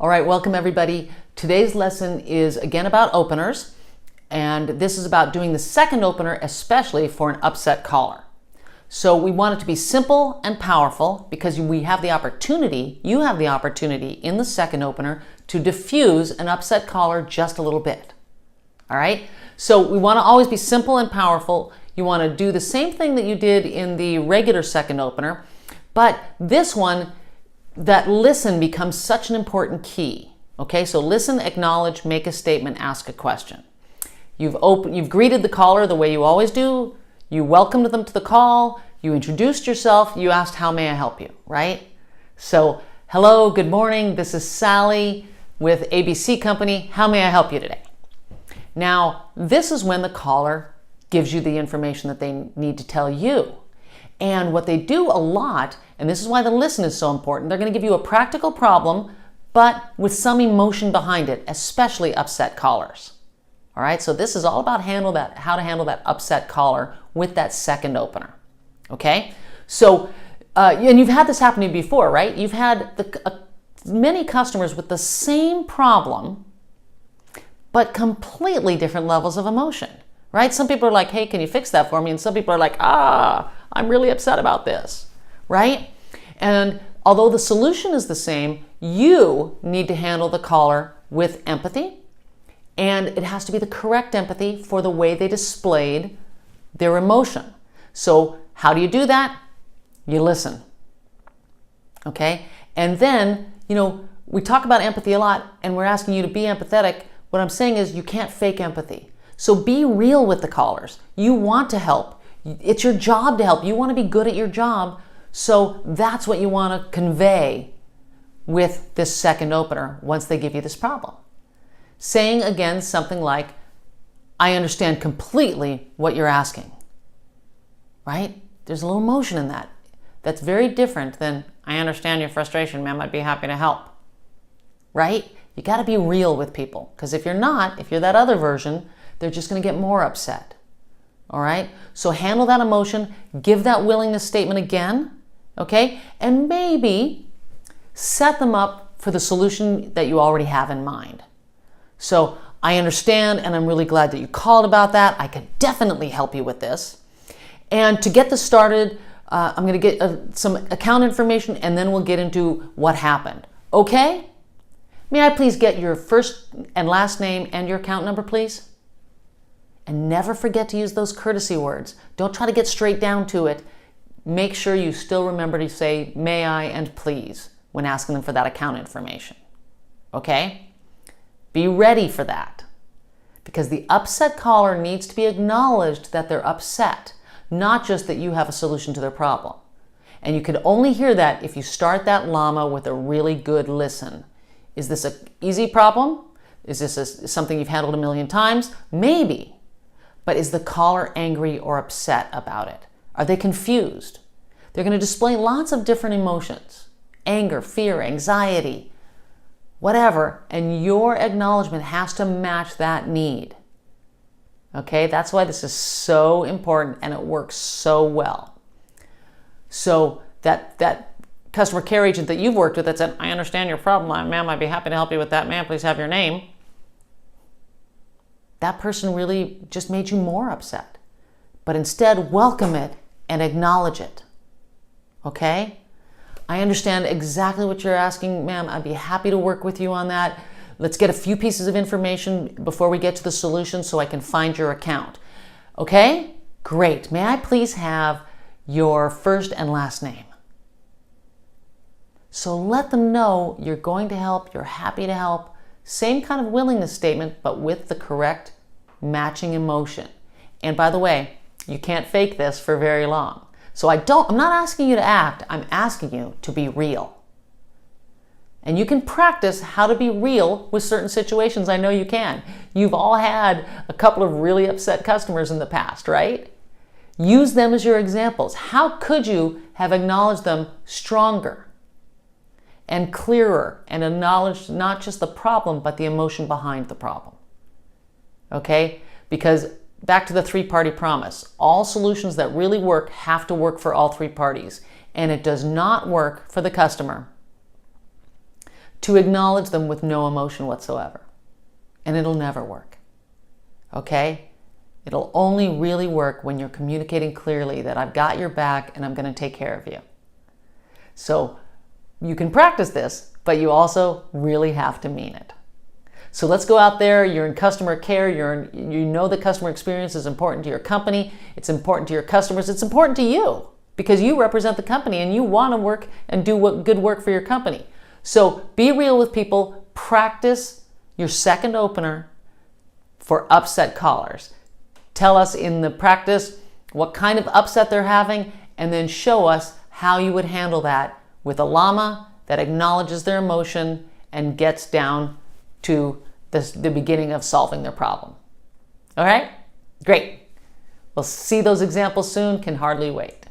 All right, welcome everybody. Today's lesson is again about openers, and this is about doing the second opener, especially for an upset caller. So we want it to be simple and powerful because we have the opportunity, you have the opportunity in the second opener to diffuse an upset caller just a little bit. All right, so we want to always be simple and powerful. You want to do the same thing that you did in the regular second opener, but this one, that listen becomes such an important key. Okay, so listen, acknowledge, make a statement, ask a question. You've greeted the caller the way you always do. You welcomed them to the call. You introduced yourself. You asked, how may I help you, right? So, hello, good morning. This is Sally with ABC Company. How may I help you today? Now, this is when the caller gives you the information that they need to tell you. And what they do a lot, and this is why the listen is so important, they're going to give you a practical problem, but with some emotion behind it, especially upset callers. All right, so this is all about how to handle that upset caller with that second opener. Okay, so and you've had this happen to you before, right? You've had many customers with the same problem, but completely different levels of emotion, right? Some people are like, hey, can you fix that for me? And some people are like, I'm really upset about this, right? And although the solution is the same, you need to handle the caller with empathy, and it has to be the correct empathy for the way they displayed their emotion. So how do you do that? You listen, okay? And then, we talk about empathy a lot, and we're asking you to be empathetic. What I'm saying is you can't fake empathy. So be real with the callers. You want to help. It's your job to help. You want to be good at your job. So that's what you want to convey with this second opener once they give you this problem. Saying again something like, I understand completely what you're asking. Right? There's a little emotion in that. That's very different than, I understand your frustration, ma'am, I'd be happy to help. Right? You got to be real with people, because if you're not, if you're that other version, they're just going to get more upset. All right? So handle that emotion, give that willingness statement again, okay? And maybe set them up for the solution that you already have in mind. So I understand, and I'm really glad that you called about that. I could definitely help you with this. And to get this started, I'm going to get some account information, and then we'll get into what happened. Okay? May I please get your first and last name and your account number, please? And never forget to use those courtesy words. Don't try to get straight down to it. Make sure you still remember to say may I and please when asking them for that account information. Okay? Be ready for that. Because the upset caller needs to be acknowledged that they're upset, not just that you have a solution to their problem. And you can only hear that if you start that LAMA with a really good listen. Is this an easy problem? Is this something you've handled a million times? Maybe. But is the caller angry or upset about it? Are they confused? They're going to display lots of different emotions. Anger, fear, anxiety, whatever. And your acknowledgement has to match that need. Okay? That's why this is so important, and it works so well. So that customer care agent that you've worked with that said, I understand your problem, ma'am, I'd be happy to help you with that. Ma'am, please have your name. That person really just made you more upset. But instead, welcome it and acknowledge it. Okay? I understand exactly what you're asking, ma'am. I'd be happy to work with you on that. Let's get a few pieces of information before we get to the solution so I can find your account. Okay? Great. May I please have your first and last name? So let them know you're going to help, you're happy to help. Same kind of willingness statement, but with the correct matching emotion. And by the way, you can't fake this for very long. So I'm not asking you to act, I'm asking you to be real. And you can practice how to be real with certain situations. I know you can. You've all had a couple of really upset customers in the past, right? Use them as your examples. How could you have acknowledged them stronger and clearer and acknowledged not just the problem, but the emotion behind the problem? Okay? Because back to the three-party promise, all solutions that really work have to work for all three parties. And it does not work for the customer to acknowledge them with no emotion whatsoever. And it'll never work. Okay? It'll only really work when you're communicating clearly that I've got your back and I'm going to take care of you. So you can practice this, but you also really have to mean it. So let's go out there. You're in customer care. You know the customer experience is important to your company. It's important to your customers. It's important to you because you represent the company and you want to work and do good work for your company. So be real with people. Practice your second opener for upset callers. Tell us in the practice what kind of upset they're having and then show us how you would handle that with a LAMA that acknowledges their emotion and gets down to the beginning of solving their problem. All right? Great. We'll see those examples soon. Can hardly wait.